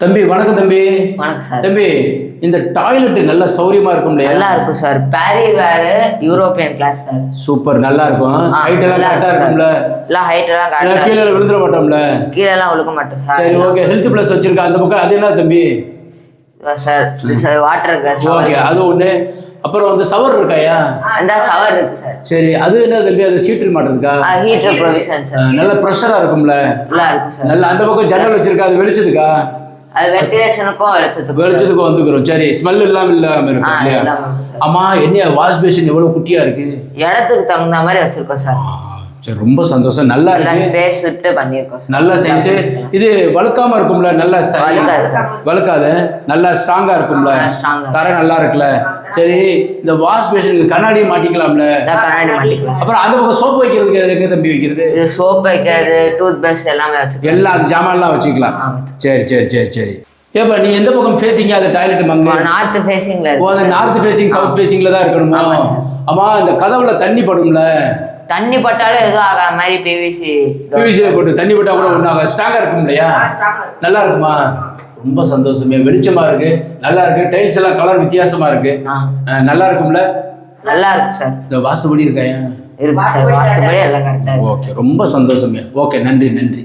தம்பி வணக்கம் தம்பி. வணக்கம் சார். தம்பி இந்த டாய்லெட் நல்ல சௌரியமா இருக்கும் இல்லையா? நல்லா இருக்கும் சார். பாரி வேற யூரோப்பியன் கிளாஸ் சார். சூப்பர், நல்லா இருக்கும். ஹைட் எல்லாம் கரெக்டா இருக்கும்ல? இல்ல ஹைட் எல்லாம் கரெக்டா. கீழே விழுந்துட மாட்டோம்ல? கீழே எல்லாம் விழுக மாட்டோம் சார். சரி ஓகே. ஹெல்த் பிளஸ் வச்சிருக்கா அந்த பக்கம், அது என்ன தம்பி? Sir water class. ஓகே, அது ஒண்ணு. அப்புறம் வந்து சவர் இருக்காயா? அந்த சவர் இருக்கு சார். சரி, அது என்ன தம்பி? அது ஹீட்டர் மாட்டதுக்கா? Heater provision sir. நல்ல ப்ரெஷரா இருக்கும்ல? நல்லா இருக்கும் சார். நல்ல அந்த பக்கம் ஜன்னல் வச்சிருக்கா, அது வெளிச்சதுக்கா? அது வென்டிலேஷனுக்கும் வெளிச்சத்துக்கும் வந்துக்கிறோம். சரி, ஸ்மெல் இல்லாம இருக்கும் இல்லையா? ஆமா, என்ன வாஷ் பேஷன் எவ்வளவு குட்டியா இருக்கு? இடத்துக்கு தகுந்த மாதிரி வச்சிருக்கோம் சார். சரி, ரொம்ப சந்தோஷம். நல்லா இருக்கு. ஸ்பேஸ் விட்டு பண்ணிருக்கோம் சார். நல்ல சைஸ். இது வழுக்காம இருக்கும்ல? நல்ல வழுக்காத, நல்லா ஸ்ட்ராங்கா இருக்கும்ல? தர நல்லா இருக்குல்ல? சரி, இந்த வாஷ் பேஷனுக்கு கண்ணாடியும் மாட்டிக்கலாம்ல? கண்ணாடி மாட்டிக்கலாம். அப்புறம் அந்த பக்கம் சோப்பு வைக்கிறதுக்கு எதுக்கு தம்பி வைக்கிறது? சோப் வைக்கிறது, டூத் பிரஷ் எல்லாமே வச்சுக்கலாம். எல்லா ஜாமான்லாம் வச்சுக்கலாம். சரி சரி சரி சரி. ஏப்பா நீ எந்த பக்கம் ஃபேசிங்கா அந்த டாய்லெட்? மங்க நார்த் ஃபேசிங்ல இருக்கு. ஓ, அந்த நார்த் ஃபேசிங் சவுத் ஃபேசிங்ல தான் இருக்கணுமா? ஆமா, இந்த கதவுல தண்ணி படும்ல? தண்ணி பட்டாலும் எதுவும் ஆகாத மாதிரி பிவிசில போட்டு தண்ணி பட்டா கூட ஒன்றும் ஆகாது. ஸ்ட்ராங்கா இருக்கும் இல்லையா? நல்லா இருக்குமா? ரொம்ப சந்தோஷமே. வெளிச்சமா இருக்கு, நல்லா இருக்கு. டைல்ஸ் எல்லாம் கலர் வித்தியாசமா இருக்கு. நல்லா இருக்கும்ல? நல்லா இருக்கு சார். இந்த வாஸ்துபடி இருக்காயா? இருக்கு சார். வாஸ்துபடி எல்லாம் கரெக்டா இருக்கு. ஓகே, ரொம்ப சந்தோஷமே. ஓகே, நன்றி நன்றி.